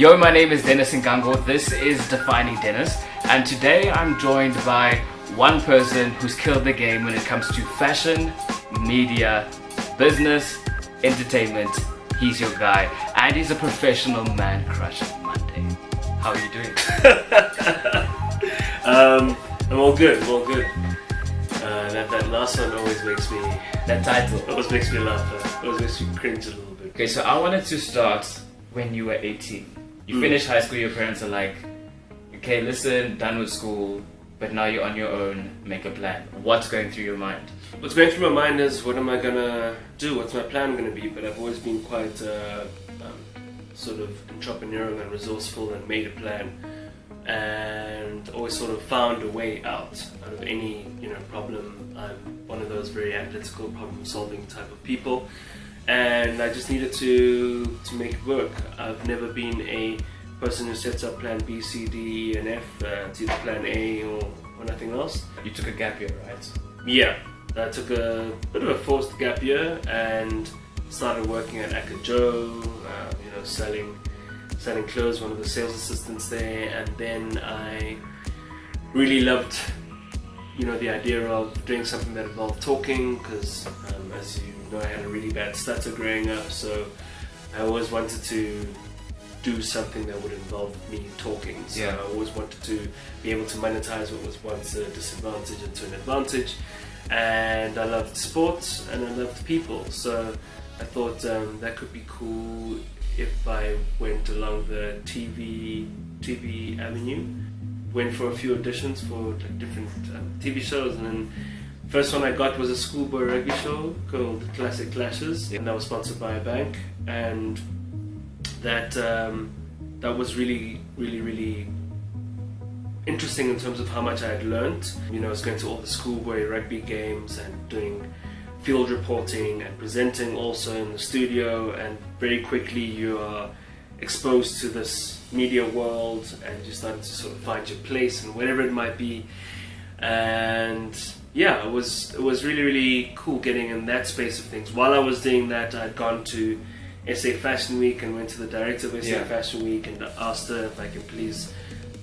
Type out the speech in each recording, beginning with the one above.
Yo, my name is Dennis Ngango. This is Defining Dennis, and today I'm joined by one person who's killed the game when it comes to fashion, media, business, entertainment. He's your guy, and he's a professional man crush on Monday. How are you doing? I'm all good. That last one always makes me. That title always makes me laugh. Always makes me cringe a little bit. Okay, so I wanted to start when you were 18. You finished high school, your parents are like, okay, listen, done with school, but now you're on your own, make a plan. What's going through your mind? What's going through my mind is, what am I gonna do? What's my plan gonna be? But I've always been quite sort of entrepreneurial and resourceful and made a plan, and always sort of found a way out of any problem. I'm one of those very analytical, problem-solving type of people. And I just needed to make it work. I've never been a person who sets up plan B, C, D, E, and F. It's either plan A or nothing else. You took a gap year, right? Yeah, I took a bit of a forced gap year and started working at Aka Joe, selling clothes, one of the sales assistants there. And then I really loved the idea of doing something that involved talking, because as you know, I had a really bad stutter growing up, so I always wanted to do something that would involve me talking. So I always wanted to be able to monetize what was once a disadvantage into an advantage. And I loved sports and I loved people, so I thought that could be cool if I went along the TV avenue. Went for a few auditions for different TV shows, and then first one I got was a schoolboy rugby show called Classic Clashes, and that was sponsored by a bank, and that was really interesting in terms of how much I had learned. I was going to all the schoolboy rugby games and doing field reporting and presenting also in the studio, and very quickly you are exposed to this media world and you start to sort of find your place and whatever it might be. And yeah, it was really cool getting in that space of things. While I was doing that, I'd gone to SA Fashion Week and went to the director of SA Fashion Week and asked her if I could please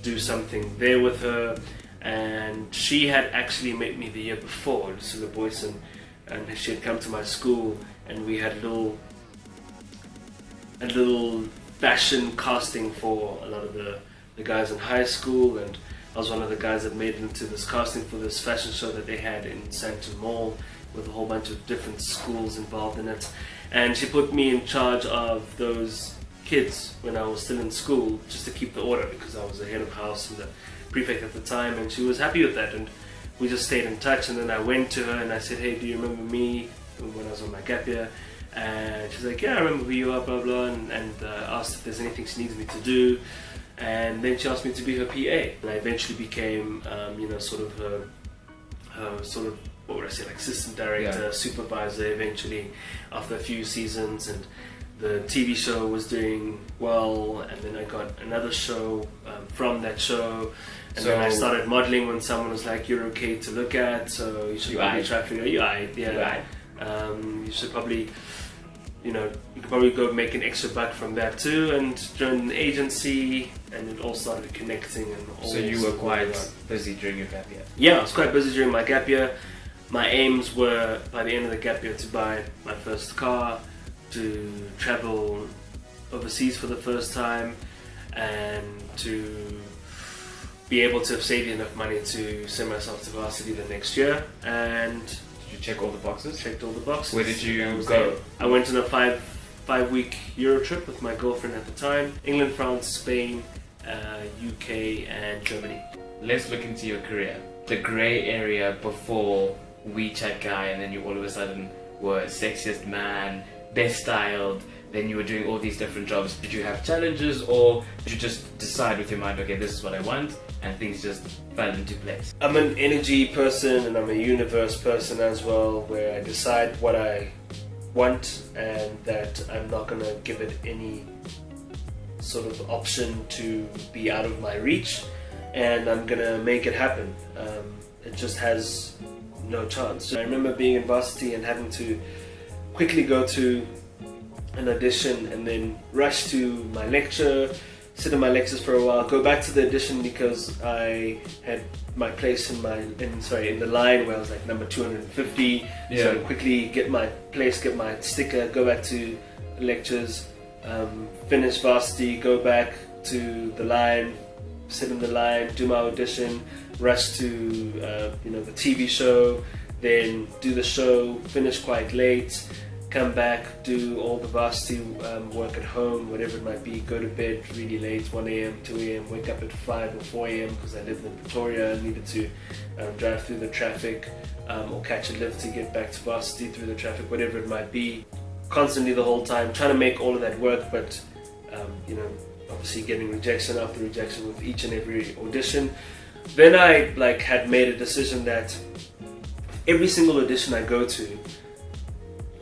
do something there with her. And she had actually met me the year before, Lucilla Boyson, and she had come to my school, and we had a little fashion casting for a lot of the guys in high school, and I was one of the guys that made it into this casting for this fashion show that they had in Sandton Mall with a whole bunch of different schools involved in it. And she put me in charge of those kids when I was still in school, just to keep the order, because I was the head of house and the prefect at the time, and she was happy with that, and we just stayed in touch. And then I went to her and I said, hey, do you remember me when I was on my gap year? And she's like, yeah, I remember who you are, blah blah, and asked if there's anything she needs me to do. And then she asked me to be her PA, and I eventually became sort of what would I say, like assistant director, supervisor eventually, after a few seasons. And the TV show was doing well, and then I got another show from that show. And then I started modeling when someone was like, you're okay to look at, so you should probably try to figure out, you should probably, you could probably go make an extra buck from that too, and join an agency, and it all started connecting. And all. So you were quite busy during your gap year? Yeah, I was quite busy during my gap year. My aims were, by the end of the gap year, to buy my first car, to travel overseas for the first time, and to be able to have saved enough money to send myself to varsity the next year. And did you check all the boxes? Checked all the boxes. Where did you go? I went on a five-week Euro trip with my girlfriend at the time. England, France, Spain, UK, and Germany. Let's look into your career. The grey area before WeChat guy, and then you all of a sudden were sexiest man, best styled, then you were doing all these different jobs. Did you have challenges, or did you just decide with your mind, okay, this is what I want, and things just fell into place? I'm an energy person, and I'm a universe person as well, where I decide what I want and that I'm not going to give it any sort of option to be out of my reach, and I'm going to make it happen. It just has no chance. I remember being in varsity and having to quickly go to an audition and then rush to my lecture, sit in my lectures for a while, go back to the audition because I had my place in the line where I was like number 250. So quickly get my place, get my sticker, go back to lectures, finish varsity, go back to the line, sit in the line, do my audition, rush to the TV show, then do the show, finish quite late, come back, do all the varsity work at home, whatever it might be, go to bed really late, 1 a.m., 2 a.m., wake up at 5 or 4 a.m. because I lived in Pretoria and needed to drive through the traffic or catch a lift to get back to varsity through the traffic, whatever it might be. Constantly the whole time, trying to make all of that work, but obviously getting rejection after rejection with each and every audition. Then I had made a decision that every single audition I go to,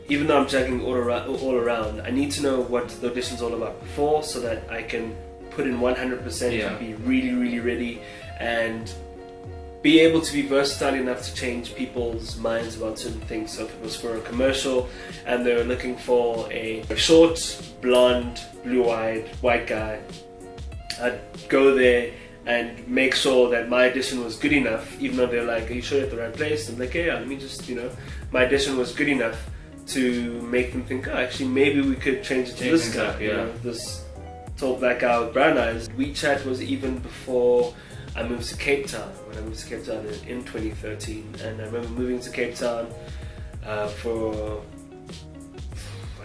even though I'm juggling all around, I need to know what the audition's all about before so that I can put in 100% and be really, really ready and be able to be versatile enough to change people's minds about certain things. So if it was for a commercial and they were looking for a short, blonde, blue-eyed, white guy, I'd go there and make sure that my audition was good enough, even though they're like, are you sure you're at the right place? I'm like, yeah, let me just, my audition was good enough to make them think, oh, actually, maybe we could change it to this guy, this tall black guy with brown eyes. WeChat was even before I moved to Cape Town, when I moved to Cape Town in 2013. And I remember moving to Cape Town I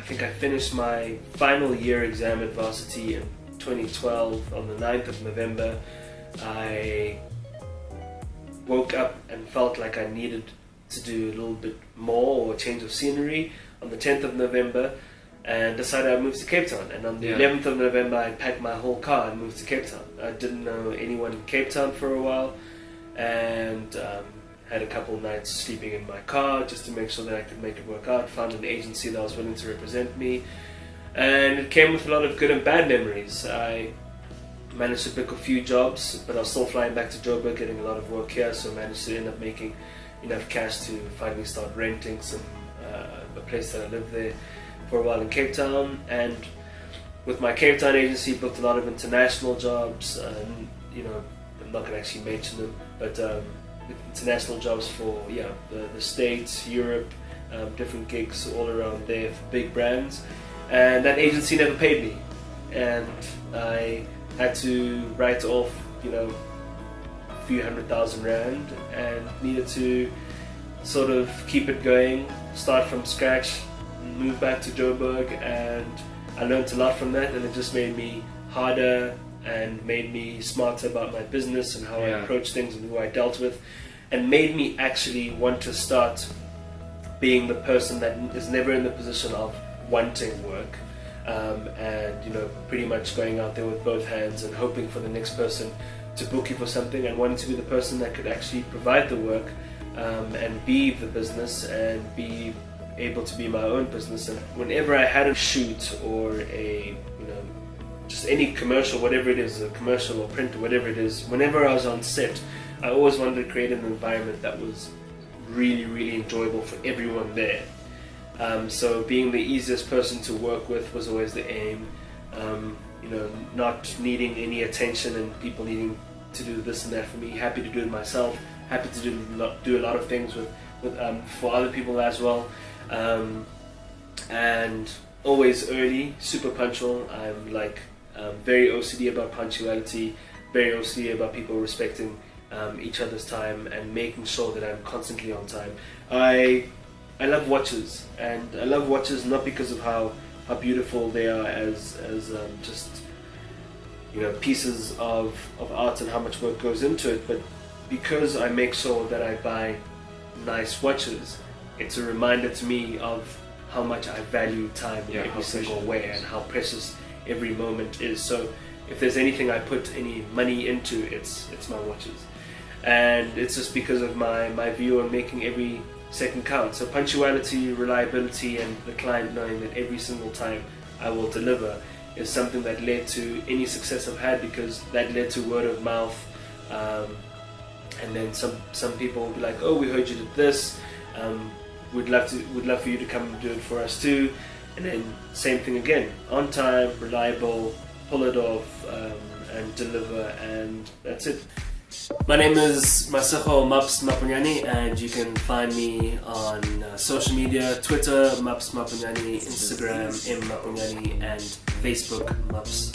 think I finished my final year exam at varsity in 2012 on the 9th of November. I woke up and felt like I needed to do a little bit more or a change of scenery on the 10th of November and decided I'd move to Cape Town. And on the 11th of November I packed my whole car and moved to Cape Town. I didn't know anyone in Cape Town for a while and had a couple nights sleeping in my car just to make sure that I could make it work out. Found an agency that was willing to represent me and it came with a lot of good and bad memories. I managed to pick a few jobs, but I was still flying back to Joburg, getting a lot of work here, so I managed to end up making enough cash to finally start renting a place that I lived there for a while in Cape Town. And with my Cape Town agency, booked a lot of international jobs. I'm not going to actually mention them, but international jobs for the States, Europe, different gigs all around there for big brands. And that agency never paid me, and I had to write off a few $100,000 and needed to sort of keep it going, start from scratch, move back to Joburg, and I learned a lot from that, and it just made me harder and made me smarter about my business and how I approach things and who I dealt with, and made me actually want to start being the person that is never in the position of wanting work, and pretty much going out there with both hands and hoping for the next person to book you for something, and wanting to be the person that could actually provide the work and be the business and be able to be my own business. And whenever I had a shoot or a just any commercial, whatever it is, a commercial or print or whatever it is, whenever I was on set, I always wanted to create an environment that was really, really enjoyable for everyone there. So being the easiest person to work with was always the aim. Not needing any attention and people needing to do this and that for me. Happy to do it myself. Happy to do a lot of things with for other people as well. And always early, super punctual. I'm very OCD about punctuality, very OCD about people respecting each other's time and making sure that I'm constantly on time. I love watches, and I love watches not because of how beautiful they are as just pieces of art and how much work goes into it, but because I make sure that I buy nice watches. It's a reminder to me of how much I value time in every single way and how precious every moment is. So if there's anything I put any money into, it's my watches, and it's just because of my view on making every second count. So punctuality, reliability, and the client knowing that every single time I will deliver is something that led to any success I've had, because that led to word of mouth, and then some people will be like, oh, we heard you did this, we'd love for you to come and do it for us too. And then same thing again, on time, reliable, pull it off and deliver, and that's it. My name is Masego Maps Maponyane, and you can find me on social media: Twitter Maps Maponyane, Instagram M Maponyane, and Facebook Maps